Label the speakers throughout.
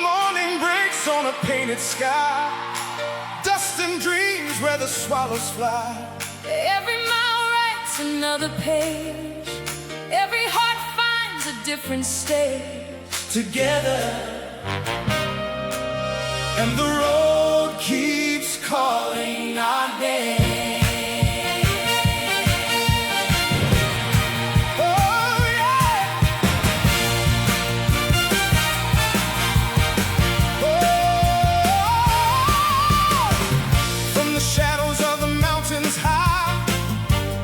Speaker 1: Morning breaks on a painted sky, dust and dreams where the swallows fly.
Speaker 2: Every mile writes another page, every heart finds a different stage.
Speaker 1: Together, and the road keeps calling our name. Oh yeah. Oh, from the shadows of the mountains high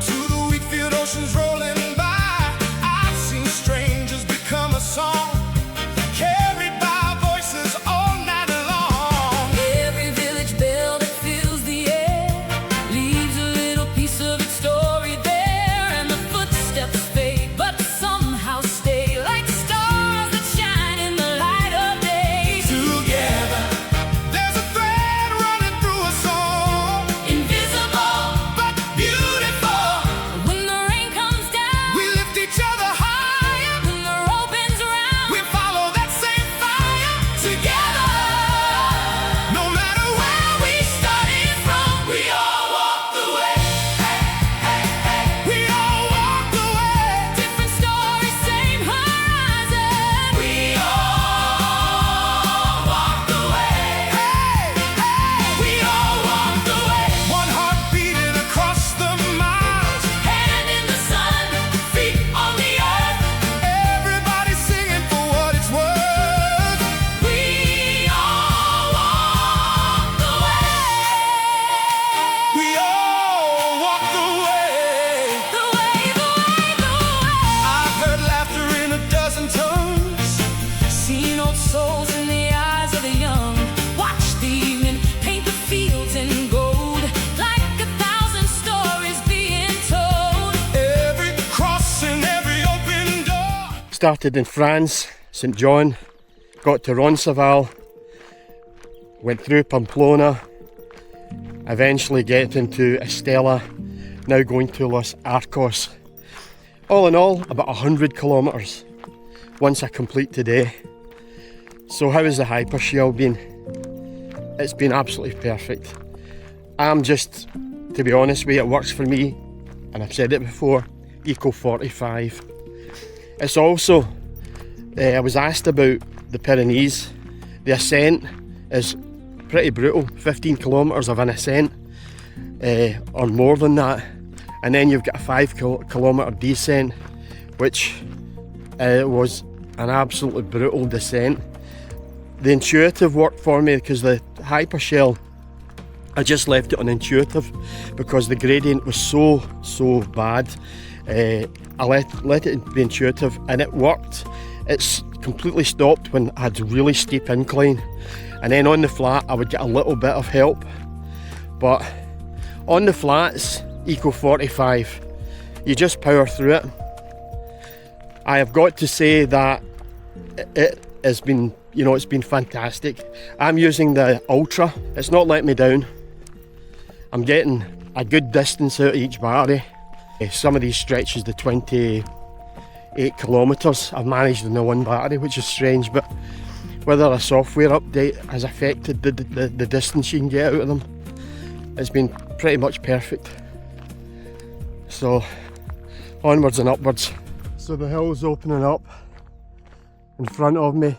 Speaker 1: to the wheat field oceans rolling by, I've seen strangers become a song, carried by voices all night long.
Speaker 2: Every village bell that fills the air leaves a little piece of its story there, and the footsteps fade but somehow stay like stars that shine in the light of day.
Speaker 1: Together, there's a thread running through us all,
Speaker 2: Invisible
Speaker 1: but beautiful.
Speaker 2: when the rain comes down,
Speaker 1: We lift each other higher,
Speaker 2: when the road bends around,
Speaker 1: we follow that same fire. Together, no matter where we started from, we all walk the way. We all walk the way.
Speaker 2: different stories, same horizon.
Speaker 1: We all walk the way. We all walk the way. One heart beating across the miles,
Speaker 2: Hand in the sun,
Speaker 1: feet on the earth. Everybody singing for what it's worth.
Speaker 2: we all walk the way.
Speaker 1: We all walk the way.
Speaker 2: The way, the way, the way.
Speaker 1: I've heard laughter in a dozen tongues,
Speaker 2: Seen old souls in the eyes of the young. Watch the evening paint the fields in gold, like 1,000 stories being told.
Speaker 1: every crossing, every open door.
Speaker 3: Started in France, St John, got to Roncesvalles, went through Pamplona, eventually getting to Estella, now going to Los Arcos. All in all, about 100 kilometres once I complete today. So how has the hypershield been? It's been absolutely perfect. I'm just, to be honest with you, it works for me, and I've said it before, Eco 45. It's also, I was asked about the Pyrenees. The ascent is pretty brutal, 15 kilometres of an ascent, or more than that. And then you've got a 5 kilometre descent, which was an absolutely brutal descent. The intuitive worked for me because the hypershell, I just left it on intuitive because the gradient was so bad. I let it be intuitive and it worked. It's completely stopped when I had a really steep incline, and then on the flat I would get a little bit of help, but on the flats, Eco 45, you just power through it. I have got to say that it has been, it's been fantastic. I'm using the Ultra, it's not let me down. I'm getting a good distance out of each battery. Some of these stretches to 28 kilometres I've managed in the one battery, which is strange, but whether a software update has affected the distance you can get out of them, it's been pretty much perfect. So onwards and upwards. So the hill's opening up in front of me,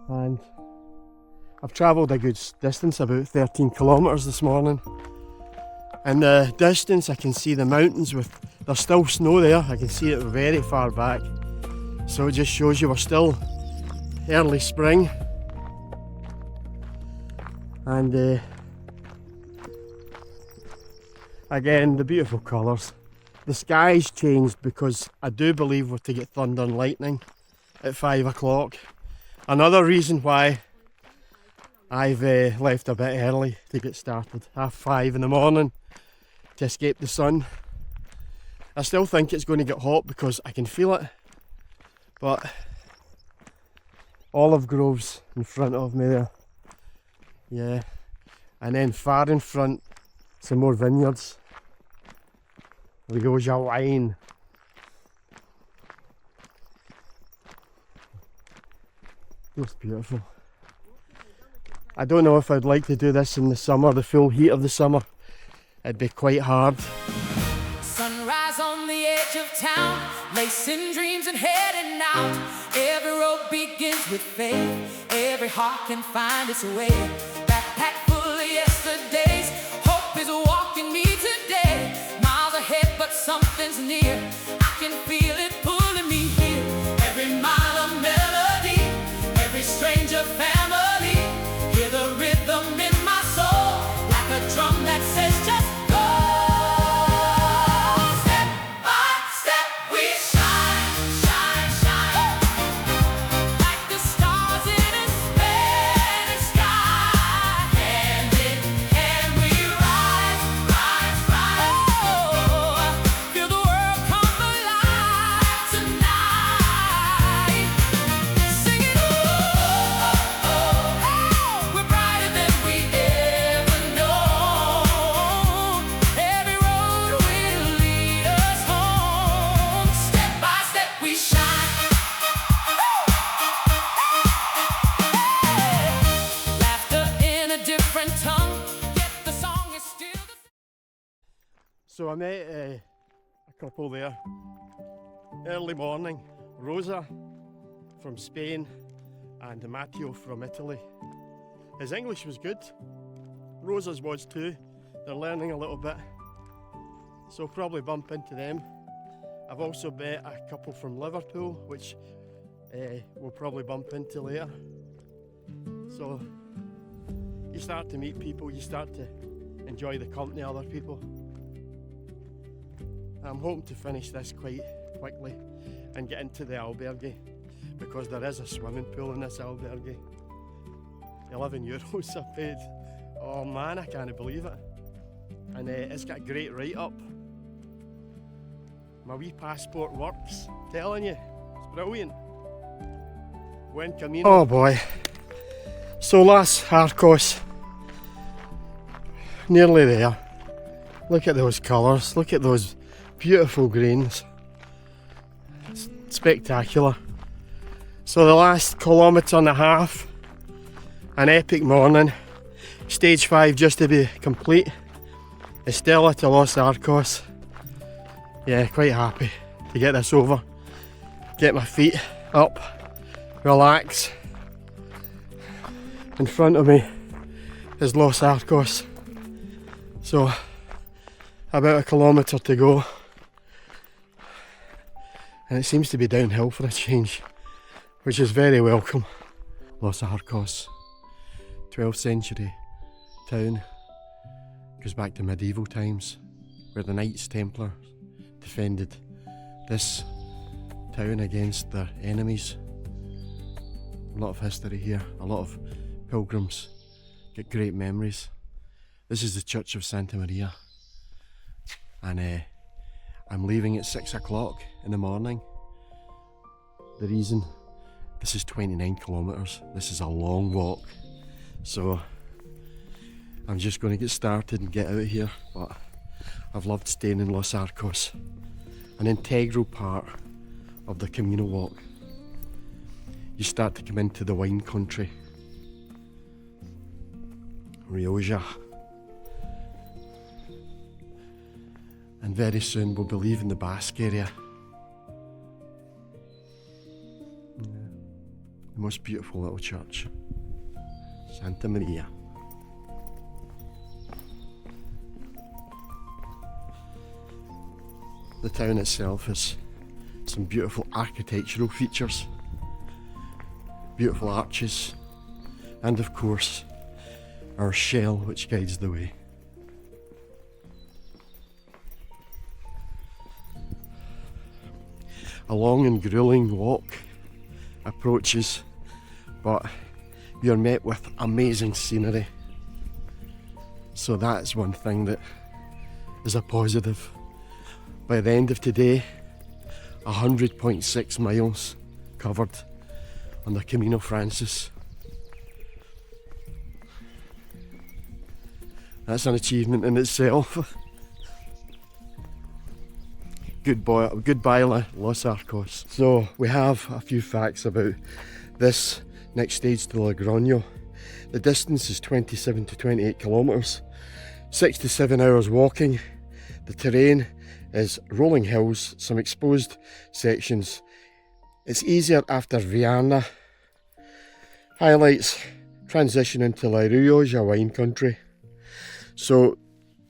Speaker 3: and I've travelled a good distance, about 13 kilometres this morning. In the distance I can see the mountains, there's still snow there, I can see it very far back. So it just shows you we're still early spring. And again, the beautiful colours. The sky's changed because I do believe we're to get thunder and lightning at 5 o'clock. Another reason why I've left a bit early to get started, 5:30 in the morning, to escape the sun. I still think it's going to get hot because I can feel it, but olive groves in front of me there, yeah, and then far in front some more vineyards. Rioja wine. Looks beautiful. I don't know if I'd like to do this in the summer, the full heat of the summer. It'd be quite hard.
Speaker 2: Sunrise on the edge of town, lacing dreams and heading out. Every road begins with faith, every heart can find its way. Backpack full of yesterdays, hope is walking me today. Miles ahead but something's near, I can feel it pulling me here. Every mile a melody, every stranger family. Hear the rhythm in my soul, like a drum that says just go. Step by step we shine, shine, shine, like the stars in a Spanish sky. Hand in hand we rise, rise, rise. Oh, feel the world come alive tonight. Singing, oh, oh, oh, we're brighter than we ever known. Every road will lead us home. Step by step we shine. Laughter in a different tongue, yet the song is still the same.
Speaker 3: So I met a couple there early morning. Rosa from Spain and Matteo from Italy. His English was good. Rosa's was too. They're learning a little bit. So probably bump into them. I've also met a couple from Liverpool, which we'll probably bump into later. So you start to meet people, you start to enjoy the company of other people. I'm hoping to finish this quite quickly and get into the albergue, because there is a swimming pool in this albergue. €11 I paid. Oh man, I can't believe it. And it's got a great write-up. My wee passport works, telling you, it's brilliant. Buen camino. Oh boy. So Las Arcos, nearly there. Look at those colours, look at those beautiful greens. It's spectacular. So the last kilometre and a half, an epic morning. Stage 5 just to be complete. Estella to Los Arcos. Yeah, quite happy to get this over. Get my feet up, relax. In front of me is Los Arcos. So about a kilometre to go. And it seems to be downhill for a change, which is very welcome. Los Arcos, 12th century town, goes back to medieval times, where the Knights Templar defended this town against their enemies. A lot of history here, a lot of pilgrims get great memories. This is the Church of Santa Maria, and I'm leaving at 6 o'clock in the morning. The reason, this is 29 kilometres, this is a long walk, so I'm just going to get started and get out of here. But I've loved staying in Los Arcos, an integral part of the Camino walk. You start to come into the wine country, Rioja, and very soon we'll be leaving the Basque area. The most beautiful little church, Santa Maria. The town itself has some beautiful architectural features, beautiful arches, and of course our shell which guides the way. A long and grueling walk approaches, but you're met with amazing scenery. So that's one thing that is a positive. By the end of today, 100.6 miles covered on the Camino Francis. That's an achievement in itself. goodbye Los Arcos. So we have a few facts about this next stage to Logrono. The distance is 27 to 28 kilometres, 6 to 7 hours walking. The terrain is rolling hills, some exposed sections. It's easier after Viana. Highlights: transition into La Rioja wine country. So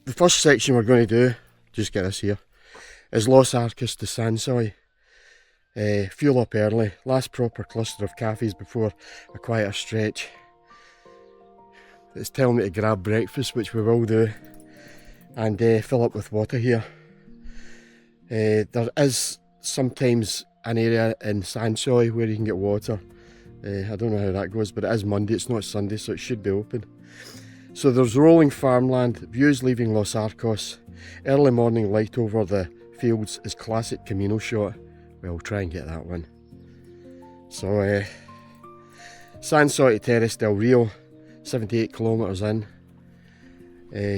Speaker 3: the first section we're going to do, just get this here, is Los Arcos to Sansoy. Fuel up early, last proper cluster of cafes before a quieter stretch. It's telling me to grab breakfast, which we will do, and fill up with water here. There is sometimes an area in Sansoy where you can get water. I don't know how that goes, but it is Monday, it's not Sunday, so it should be open. So there's rolling farmland, views leaving Los Arcos. Early morning light over the fields is classic Camino shot. We'll try and get that one. So Sansoy to Terrace del Rio, 78 kilometres in.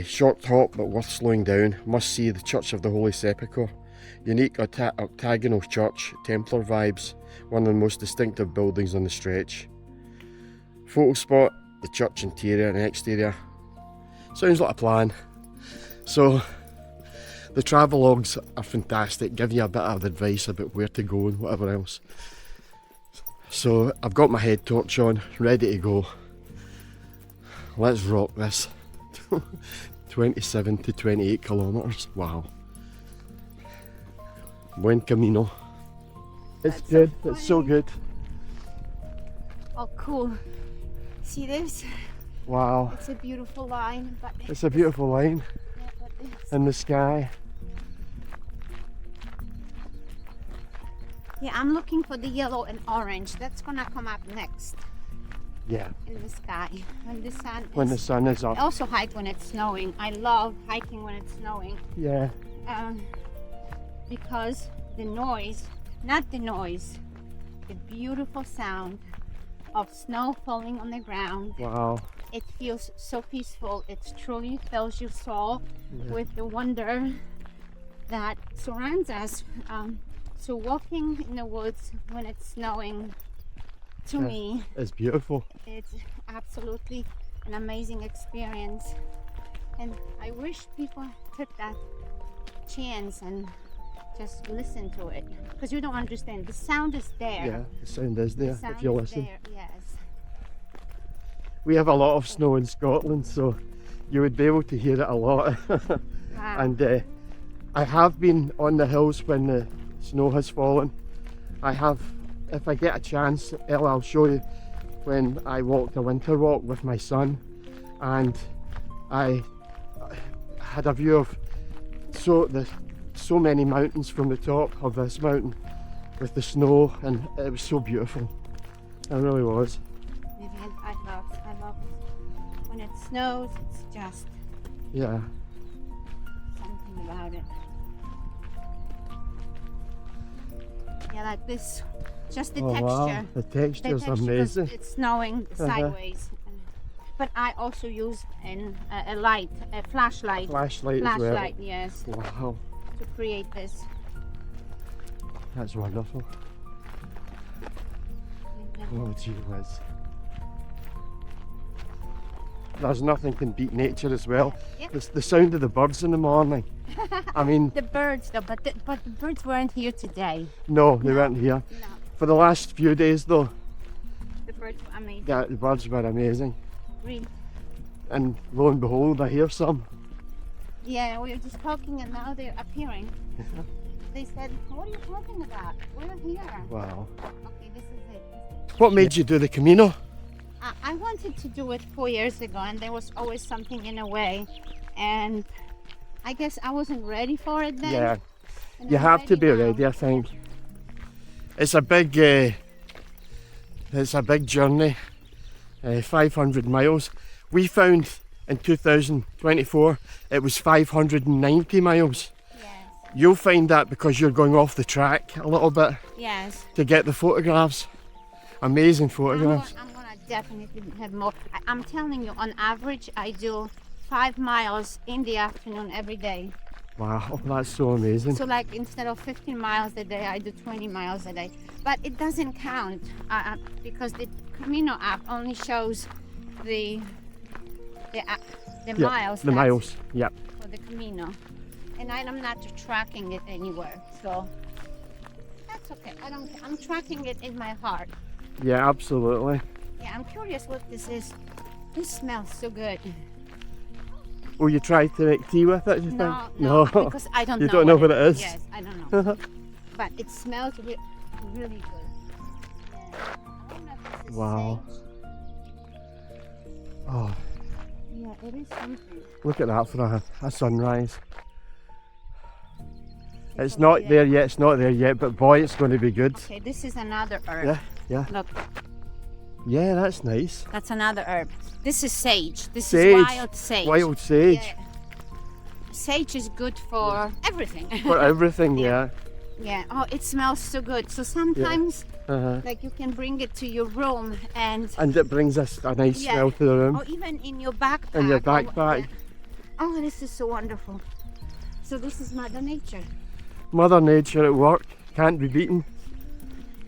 Speaker 3: Short hop but worth slowing down. Must see the Church of the Holy Sepulchre. Unique octagonal church, Templar vibes, one of the most distinctive buildings on the stretch. Photo spot, the church interior and exterior. Sounds like a plan. So the travelogues are fantastic, give you a bit of advice about where to go and whatever else. So I've got my head torch on, ready to go. Let's rock this. 27 to 28 kilometres, wow. Buen camino. It's good, it's so good.
Speaker 4: Oh, cool. See this?
Speaker 3: Wow.
Speaker 4: It's a beautiful line. But
Speaker 3: It's a beautiful line
Speaker 4: yeah, but it's-
Speaker 3: in the sky.
Speaker 4: yeah, I'm looking for the yellow and orange. That's gonna come up next
Speaker 3: Yeah,
Speaker 4: in the sky when the sun
Speaker 3: when the
Speaker 4: is.
Speaker 3: sun is
Speaker 4: I
Speaker 3: up.
Speaker 4: also hike when it's snowing. I love hiking when it's snowing
Speaker 3: Yeah,
Speaker 4: because the noise, not the noise, the beautiful sound of snow falling on the ground.
Speaker 3: wow.
Speaker 4: It feels so peaceful. It truly fills your soul with the wonder that surrounds us. So walking in the woods when it's snowing, to
Speaker 3: Yeah.
Speaker 4: me,
Speaker 3: It's beautiful.
Speaker 4: it's absolutely an amazing experience. And I wish people took that chance and just listen to it, because you don't understand. The sound is there.
Speaker 3: Yeah, the sound is there
Speaker 4: The sound
Speaker 3: if you
Speaker 4: is
Speaker 3: listen.
Speaker 4: there, yes.
Speaker 3: We have a lot of snow in Scotland, so you would be able to hear it a lot.
Speaker 4: Wow.
Speaker 3: And I have been on the hills when the snow has fallen. I have, if I get a chance, Ella, I'll show you when I walked a winter walk with my son, and I had a view of so many mountains from the top of this mountain with the snow, and it was so beautiful. It really was.
Speaker 4: Vivian, I love it. When it snows, it's just
Speaker 3: Yeah.
Speaker 4: something about it. Yeah, like this, just the
Speaker 3: Oh
Speaker 4: texture.
Speaker 3: wow, the texture is
Speaker 4: 'cause
Speaker 3: amazing.
Speaker 4: it's snowing sideways. But I also use a light, a flashlight.
Speaker 3: Flashlight as well.
Speaker 4: Flashlight, yes,
Speaker 3: Wow,
Speaker 4: to create this.
Speaker 3: that's wonderful. Oh gee whiz. There's nothing can beat nature as well.
Speaker 4: Yeah.
Speaker 3: The sound of the birds in the morning. I mean,
Speaker 4: The birds, though, but the birds weren't here today.
Speaker 3: no, they weren't here.
Speaker 4: No,
Speaker 3: For the last few days though,
Speaker 4: the birds were amazing.
Speaker 3: yeah, the birds were amazing.
Speaker 4: Really.
Speaker 3: And lo and behold, I hear some.
Speaker 4: Yeah, we were just talking and now they're appearing. They said, "What are you talking about? We're here."
Speaker 3: Wow.
Speaker 4: Okay, this is it.
Speaker 3: What made you do the Camino?
Speaker 4: I wanted to do it 4 years ago, and there was always something in the way, and I guess I wasn't ready for it then.
Speaker 3: Yeah,
Speaker 4: and
Speaker 3: you
Speaker 4: I'm
Speaker 3: have to be
Speaker 4: now.
Speaker 3: ready, I think. It's a big journey, 500 miles. We found in 2024 it was 590 miles.
Speaker 4: Yes,
Speaker 3: You'll find that because you're going off the track a little bit
Speaker 4: yes.
Speaker 3: to get the photographs. Amazing photographs.
Speaker 4: I'm gonna definitely have more. I'm telling you, on average, I do 5 miles in the afternoon every day.
Speaker 3: Wow, that's so amazing.
Speaker 4: So like instead of 15 miles a day, I do 20 miles a day. But it doesn't count because the Camino app only shows the
Speaker 3: Yep,
Speaker 4: miles.
Speaker 3: the miles. Yep.
Speaker 4: For the Camino. And I'm not tracking it anywhere. So that's okay. I'm tracking it in my heart.
Speaker 3: Yeah, absolutely.
Speaker 4: Yeah, I'm curious what this is. This smells so good.
Speaker 3: Will you try to make tea with it, do you
Speaker 4: No,
Speaker 3: think?
Speaker 4: no, because I don't
Speaker 3: You
Speaker 4: know.
Speaker 3: don't know what it is?
Speaker 4: Yes, I don't know. But it smells really good. Yeah. I don't know if this is
Speaker 3: Wow.
Speaker 4: sage.
Speaker 3: Oh,
Speaker 4: Yeah, it is something.
Speaker 3: look at that for a sunrise. It's
Speaker 4: over
Speaker 3: not there yet, it's not there yet, but boy, it's going to be good.
Speaker 4: Okay, this is another herb.
Speaker 3: Yeah, yeah.
Speaker 4: Look,
Speaker 3: Yeah, that's nice.
Speaker 4: that's another herb. This is sage. This
Speaker 3: Sage.
Speaker 4: is wild sage.
Speaker 3: Wild sage.
Speaker 4: Yeah. Sage is good for everything.
Speaker 3: For everything, yeah.
Speaker 4: Yeah. Oh, it smells so good. So sometimes,
Speaker 3: Uh-huh.
Speaker 4: like, you can bring it to your room and
Speaker 3: And it brings us a nice
Speaker 4: Yeah.
Speaker 3: smell to the room.
Speaker 4: or even in your backpack.
Speaker 3: In your
Speaker 4: or
Speaker 3: backpack.
Speaker 4: yeah. Oh, this is so wonderful. So this is Mother Nature.
Speaker 3: Mother Nature at work, can't be beaten.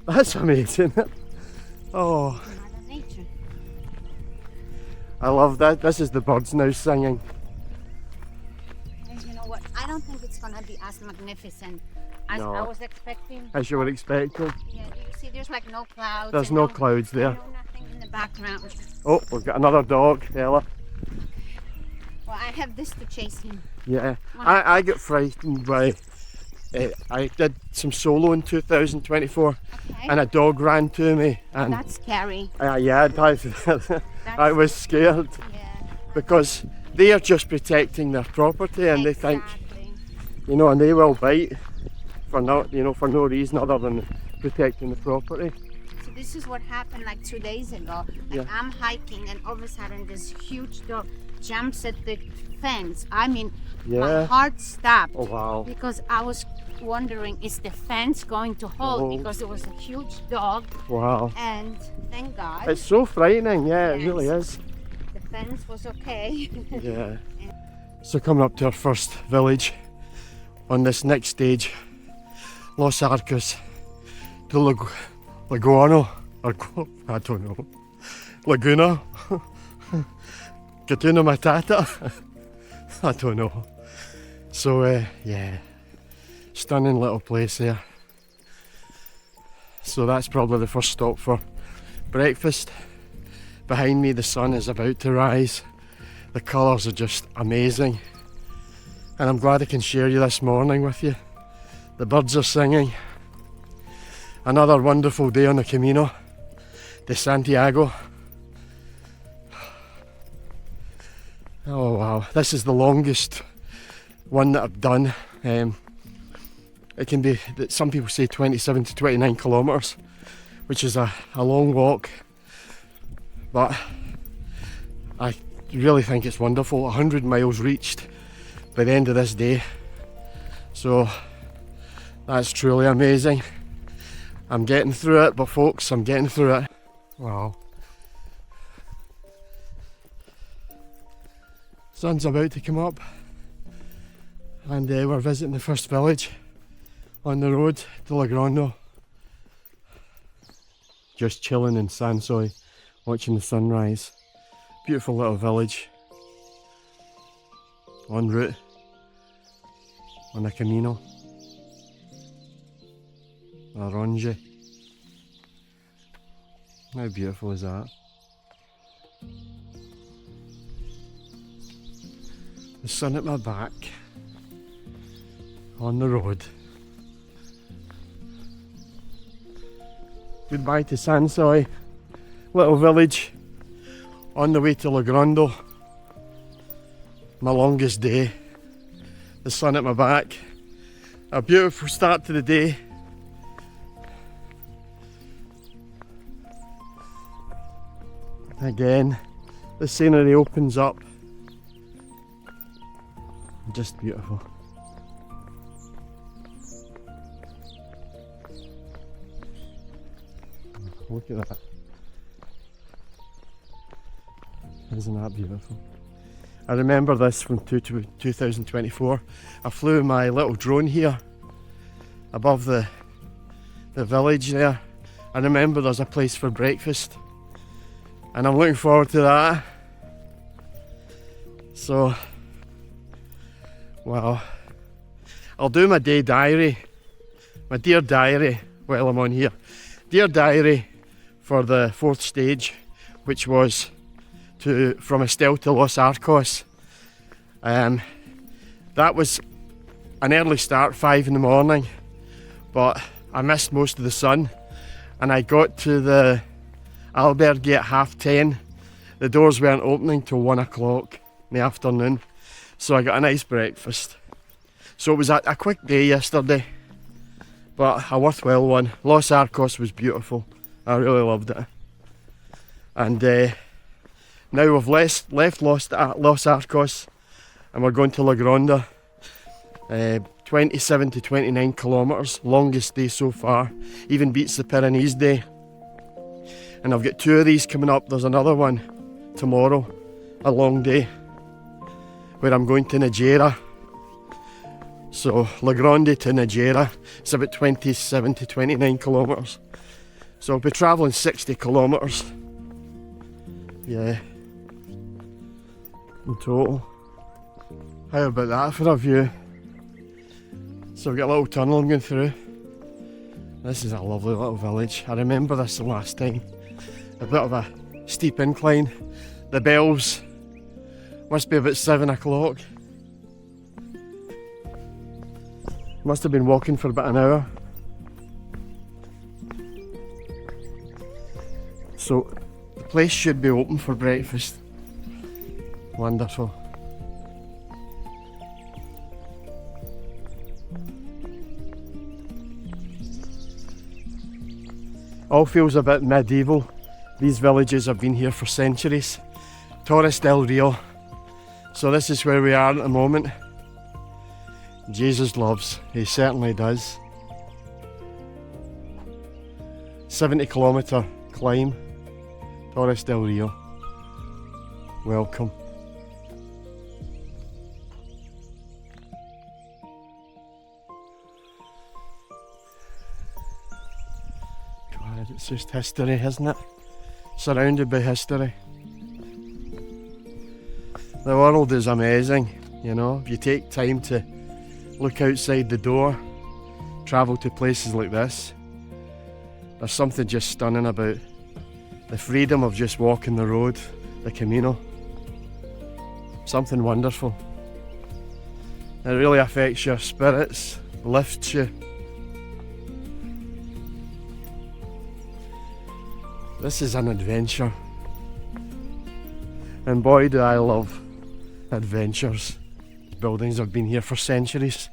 Speaker 3: That's amazing. Oh,
Speaker 4: Mother Nature.
Speaker 3: I love that. This is the birds now singing.
Speaker 4: And you know what? I don't think it's gonna be as magnificent as
Speaker 3: No.
Speaker 4: I was expecting.
Speaker 3: As you were expecting.
Speaker 4: Yeah, you see, there's like no clouds.
Speaker 3: There's
Speaker 4: and
Speaker 3: no clouds there.
Speaker 4: nothing in the background.
Speaker 3: Oh, we've got another dog, Ella.
Speaker 4: Well, I have this to chase him.
Speaker 3: Yeah, I get frightened by. I did some solo in 2024,
Speaker 4: Okay.
Speaker 3: and a dog ran to me, and
Speaker 4: That's scary.
Speaker 3: yeah, I was scared
Speaker 4: Yeah.
Speaker 3: because they are just protecting their property, and they think,
Speaker 4: Exactly.
Speaker 3: you know, and they will bite for for no reason other than protecting the property.
Speaker 4: So this is what happened like 2 days ago. Like
Speaker 3: Yeah.
Speaker 4: I'm hiking and all of a sudden this huge dog jumps at the fence. I mean, my
Speaker 3: Yeah.
Speaker 4: heart stopped
Speaker 3: Oh wow.
Speaker 4: because I was wondering, is the fence going to hold?
Speaker 3: Hold.
Speaker 4: Because it was a huge dog,
Speaker 3: Wow.
Speaker 4: and thank God
Speaker 3: It's so frightening, yeah, it
Speaker 4: Yes.
Speaker 3: really is.
Speaker 4: the fence was okay.
Speaker 3: Yeah. So coming up to our first village on this next stage, Los Arcos to Logrono, or I don't know, Laguna, Gatuna Matata, I don't know. So yeah, stunning little place there. So that's probably the first stop for breakfast. Behind me the sun is about to rise. The colours are just amazing. And I'm glad I can share you this morning with you. The birds are singing. Another wonderful day on the Camino de Santiago. Oh wow, this is the longest one that I've done. It can be, some people say 27 to 29 kilometres, which is a long walk. But I really think it's wonderful. 100 miles reached by the end of this day. So that's truly amazing. I'm getting through it, but folks, I'm getting through it. Wow. Sun's about to come up, and we're visiting the first village on the road to Logrono. Just chilling in Sansoy, watching the sunrise. Beautiful little village. En route on the Camino. Orange. How beautiful is that? The sun at my back. On the road. Goodbye to Sansoy, little village. On the way to Logrono. My longest day. The sun at my back. A beautiful start to the day. Again, the scenery opens up. Just beautiful. Look at that. Isn't that beautiful? I remember this from 2024. I flew my little drone here above the village there. I remember there's a place for breakfast and I'm looking forward to that. So, well, I'll do my day diary, my dear diary while I'm on here. Dear diary for the 4th stage, which was from Estelle to Los Arcos. That was an early start, 5 in the morning, but I missed most of the sun and I got to the albergue at 10:30. The doors weren't opening till 1 o'clock in the afternoon, so I got a nice breakfast. So it was a quick day yesterday, but a worthwhile one. Los Arcos was beautiful. I really loved it. And now we've left Los Arcos and we're going to Logrono. 27 to 29 kilometres, longest day so far, even beats the Pyrenees day. And I've got 2 of these coming up. There's another one tomorrow, a long day, where I'm going to Najera. So Logrono to Najera, it's about 27 to 29 kilometres. So I'll be travelling 60 kilometres. Yeah, in total. How about that for a view? So we've got a little tunnel I'm going through. This is a lovely little village. I remember this the last time. A bit of a steep incline. The bells must be about 7 o'clock. Must have been walking for about an hour. So the place should be open for breakfast. Wonderful. All feels a bit medieval. These villages have been here for centuries. Torres del Rio. So this is where we are at the moment. Jesus loves, he certainly does. 70-kilometre climb, Torres del Rio. Welcome. God, it's just history, isn't it? Surrounded by history. The world is amazing, you know, if you take time to look outside the door, travel to places like this. There's something just stunning about the freedom of just walking the road, the Camino. Something wonderful. It really affects your spirits, lifts you. This is an adventure. And boy do I love adventures. Buildings have been here for centuries.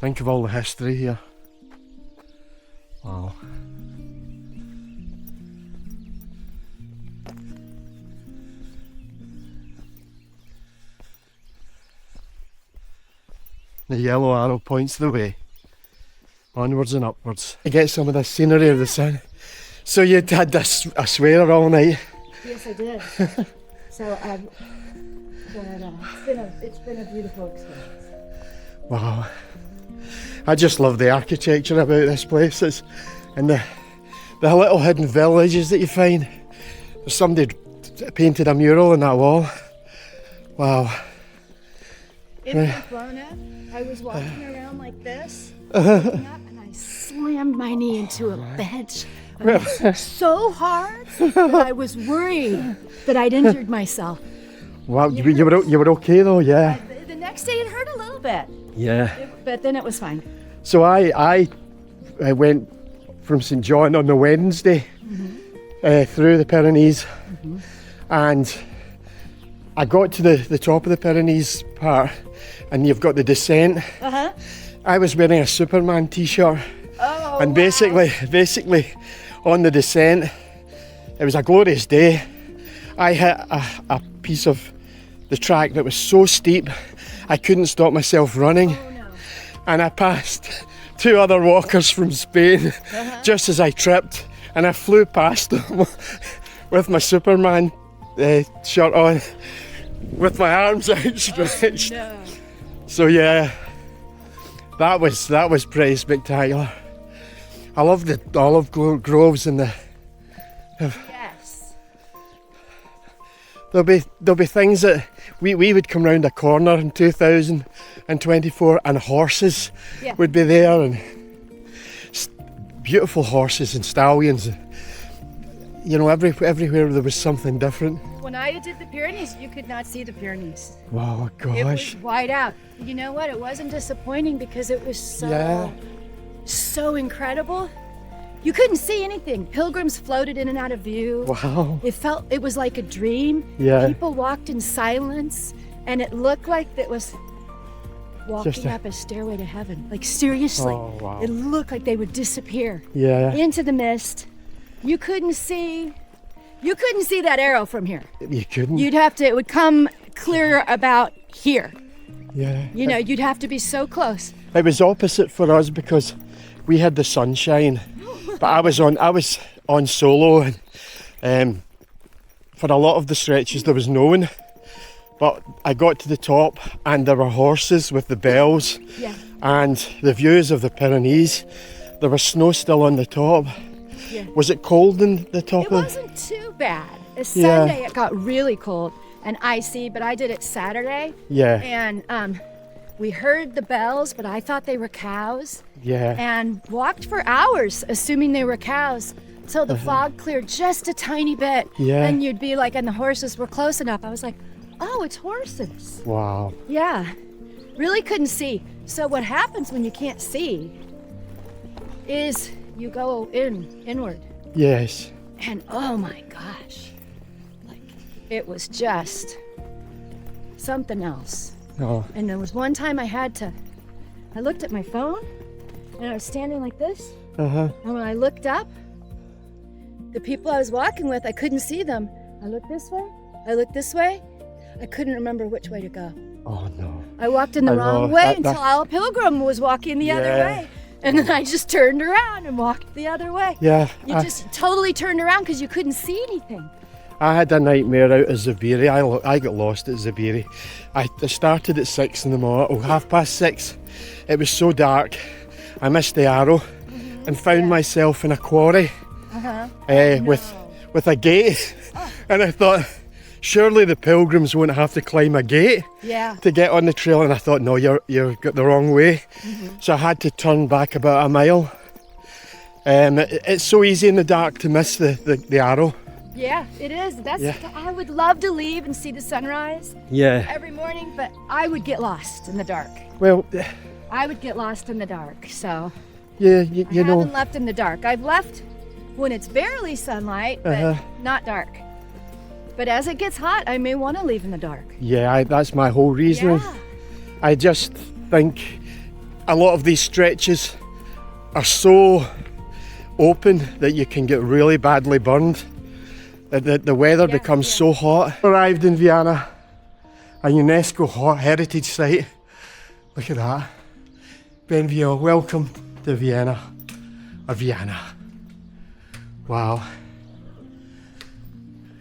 Speaker 3: Think of all the history here. Wow. The yellow arrow points the way. Onwards and upwards. To get some of the scenery of the sun. So you had this a swearer all night?
Speaker 5: Yes, I did. So it's been a beautiful experience.
Speaker 3: Wow. I just love the architecture about this place. And the little hidden villages that you find. There's somebody painted a mural on that wall. Wow.
Speaker 5: In Logrono, I was walking around like this, looking up, and I slammed my knee into a bench. I was so hard that I was worried that I'd injured myself.
Speaker 3: Wow, you were okay though, yeah.
Speaker 5: The next day it hurt a little bit.
Speaker 3: Yeah.
Speaker 5: But then it was fine.
Speaker 3: So I went from St John on the Wednesday through the Pyrenees, and I got to the top of the Pyrenees part, and you've got the descent. I was wearing a Superman t-shirt, and basically on the descent, it was a glorious day. I hit a piece of the track that was so steep I couldn't stop myself running. And I passed 2 other walkers from Spain just as I tripped, and I flew past them with my Superman shirt on with my arms outstretched.
Speaker 5: No.
Speaker 3: So yeah, that was pretty spectacular. I love the olive groves and the.
Speaker 5: Yes.
Speaker 3: There'll be things that we would come round a corner in 2024 and horses
Speaker 5: Yeah.
Speaker 3: would be there, and beautiful horses and stallions. You know, everywhere there was something different.
Speaker 5: When I did the Pyrenees, you could not see the Pyrenees.
Speaker 3: Wow,
Speaker 5: It was
Speaker 3: gosh.
Speaker 5: wide out. You know what? It wasn't disappointing because it was
Speaker 3: Yeah.
Speaker 5: so incredible. You couldn't see anything. Pilgrims floated in and out of view.
Speaker 3: Wow.
Speaker 5: It was like a dream.
Speaker 3: Yeah.
Speaker 5: People walked in silence, and it looked like it was walking up a stairway to heaven. Like seriously,
Speaker 3: Oh, wow.
Speaker 5: it looked like they would disappear
Speaker 3: Yeah.
Speaker 5: into the mist. You couldn't see that arrow from here.
Speaker 3: You couldn't.
Speaker 5: It would come clear about here.
Speaker 3: Yeah.
Speaker 5: You know, you'd have to be so close.
Speaker 3: It was opposite for us because we had the sunshine, but I was on solo, and for a lot of the stretches there was no one. But I got to the top and there were horses with the bells,
Speaker 5: Yeah.
Speaker 3: and the views of the Pyrenees. There was snow still on the top.
Speaker 5: Yeah.
Speaker 3: Was it cold in the top
Speaker 5: It
Speaker 3: of?
Speaker 5: wasn't too bad.
Speaker 3: Yeah.
Speaker 5: Sunday it got really cold and icy, but I did it Saturday,
Speaker 3: Yeah.
Speaker 5: and we heard the bells, but I thought they were cows,
Speaker 3: Yeah.
Speaker 5: and walked for hours assuming they were cows till the fog cleared just a tiny bit.
Speaker 3: Yeah.
Speaker 5: And you'd be like, and the horses were close enough. I was like, oh, it's horses.
Speaker 3: Wow.
Speaker 5: Yeah, really couldn't see. So what happens when you can't see is you go inward,
Speaker 3: Yes.
Speaker 5: and oh my gosh, like it was just something else.
Speaker 3: Oh.
Speaker 5: And there was one time I looked at my phone, and I was standing like this,
Speaker 3: Uh-huh.
Speaker 5: and when I looked up, the people I was walking with, I couldn't see them. I looked this way, I looked this way, I couldn't remember which way to go.
Speaker 3: Oh no.
Speaker 5: I walked in the
Speaker 3: I
Speaker 5: wrong
Speaker 3: know.
Speaker 5: way
Speaker 3: That-
Speaker 5: until a pilgrim was walking the other
Speaker 3: Yeah.
Speaker 5: way. And then I just turned around and walked the other way.
Speaker 3: Yeah.
Speaker 5: You just totally turned around because you couldn't see anything.
Speaker 3: I had a nightmare out at Zabiri. I got lost at Zabiri. I started at 6 in the morning, 6:30. It was so dark. I missed the arrow and found myself in a quarry with a gate. And I thought, surely the pilgrims won't have to climb a gate
Speaker 5: Yeah.
Speaker 3: to get on the trail. And I thought, no, you've got the wrong way. So I had to turn back about a mile. It's so easy in the dark to miss the arrow.
Speaker 5: Yeah, it is.
Speaker 3: Yeah.
Speaker 5: I would love to leave and see the sunrise
Speaker 3: Yeah.
Speaker 5: every morning, but I would get lost in the dark.
Speaker 3: Well,
Speaker 5: I would get lost in the dark. So
Speaker 3: yeah,
Speaker 5: I
Speaker 3: you know.
Speaker 5: haven't left in the dark. I've left when it's barely sunlight, but not dark. But as it gets hot, I may want to leave in the dark.
Speaker 3: Yeah, that's my whole reasoning.
Speaker 5: Yeah.
Speaker 3: I just think a lot of these stretches are so open that you can get really badly burned. The weather becomes so hot. Arrived in Vienna, a UNESCO heritage site. Look at that. Benvio, welcome to Vienna. Vienna. Wow.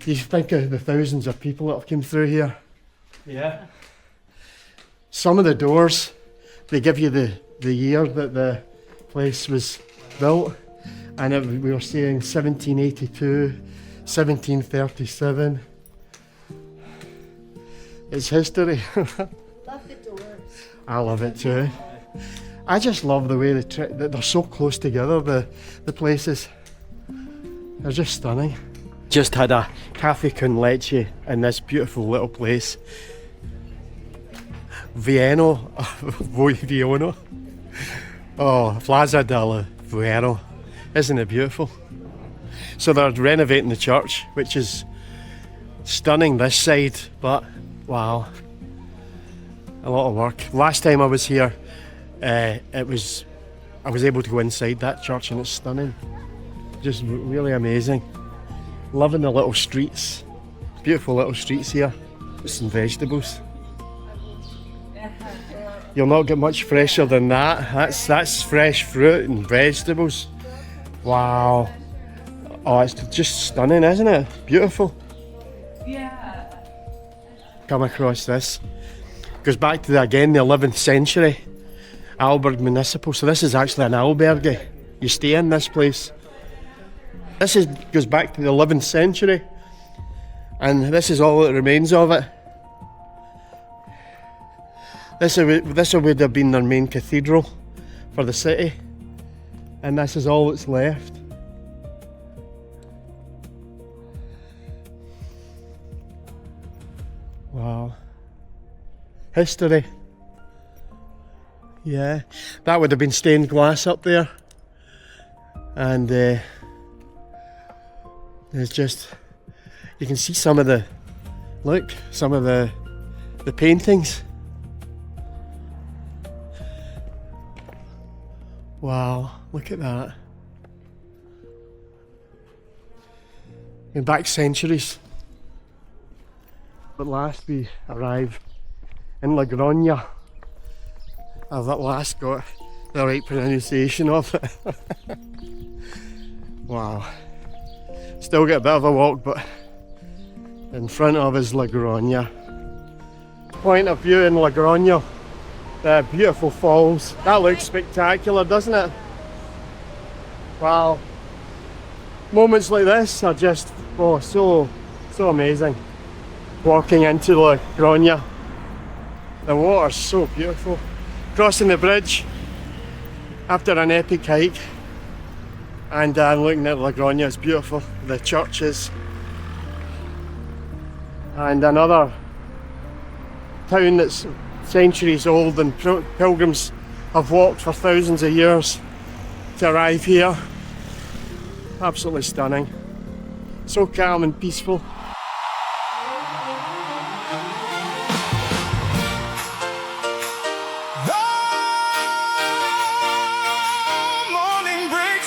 Speaker 3: You think of the thousands of people that have come through here. Yeah. Some of the doors, they give you the year that the place was built, and we were saying 1782, 1737. It's history.
Speaker 5: Love the doors.
Speaker 3: I love it too. I just love the way that they're so close together, the places. They're just stunning. Just had a cafe con leche in this beautiful little place. Vienno. Oh, Plaza del Vienno. Isn't it beautiful? So they're renovating the church, which is stunning this side, but wow. A lot of work. Last time I was here, I was able to go inside that church and it's stunning. Just really amazing. Loving the little streets. Beautiful little streets here. With some vegetables. You'll not get much fresher than that. That's fresh fruit and vegetables. Wow. Oh, it's just stunning, isn't it? Beautiful.
Speaker 5: Yeah.
Speaker 3: come across this. Goes back to the 11th century. Alberg Municipal. So this is actually an albergue. You stay in this place. Goes back to the 11th century, and this is all that remains of it. This would have been their main cathedral for the city, and this is all that's left. Wow. History. Yeah, that would have been stained glass up there, and there's just, you can see some of the paintings. Wow, look at that. Going back centuries. At last we arrive in Logrono. I've at last got the right pronunciation of it. Wow. Still get a bit of a walk, but in front of us Logrono. Point of view in Logrono. The beautiful falls. That looks spectacular, doesn't it? Wow. Moments like this are just, oh, so amazing. Walking into Logrono. The water's so beautiful. Crossing the bridge after an epic hike, and looking at Logrono, it's beautiful. The churches, and another town that's centuries old, and pilgrims have walked for thousands of years to arrive here. Absolutely stunning. So calm and peaceful.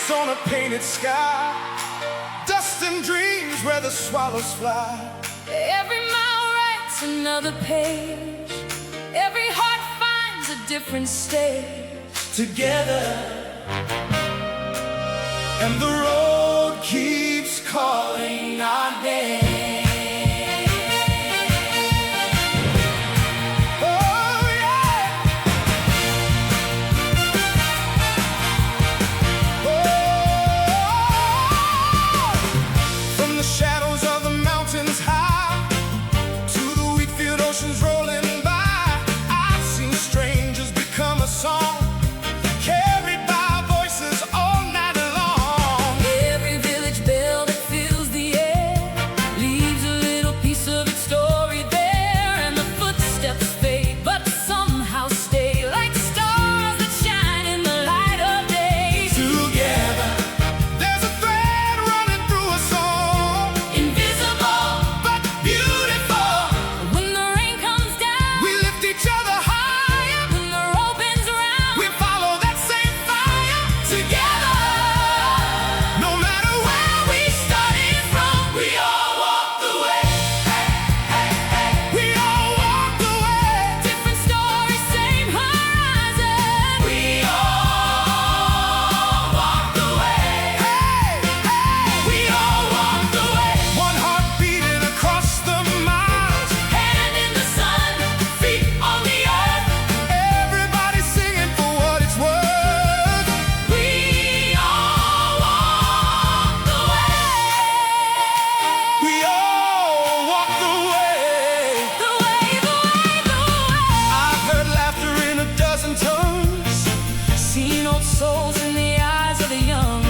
Speaker 1: On a painted sky, dust and dreams where the swallows fly.
Speaker 2: Every mile writes another page. Every heart finds a different stage.
Speaker 1: Together, and the road keeps calling our name.
Speaker 2: Souls in the eyes of the young.